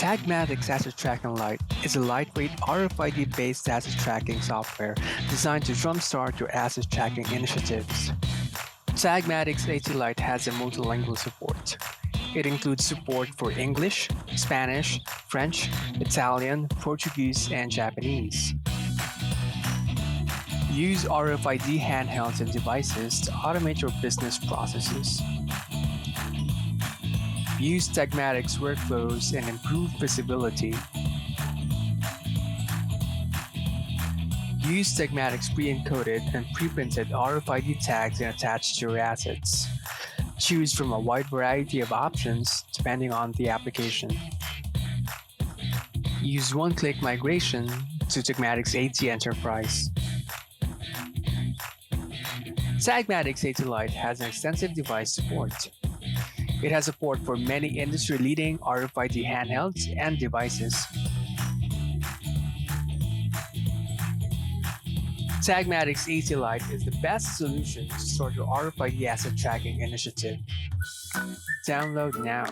TagMatiks Asset Tracking Lite is a lightweight RFID-based asset tracking software designed to jumpstart your asset tracking initiatives. TagMatiks AT Lite has a multilingual support. It includes support for English, Spanish, French, Italian, Portuguese, and Japanese. Use RFID handhelds and devices to automate your business processes. Use TagMatiks workflows and improve visibility. Use TagMatiks pre-encoded and pre-printed RFID tags and attach to your assets. Choose from a wide variety of options depending on the application. Use one-click migration to TagMatiks AT Enterprise. TagMatiks AT Lite has an extensive device support. It has support for many industry-leading RFID handhelds and devices. TagMatiks AT Lite is the best solution to start your RFID asset tracking initiative. Download now.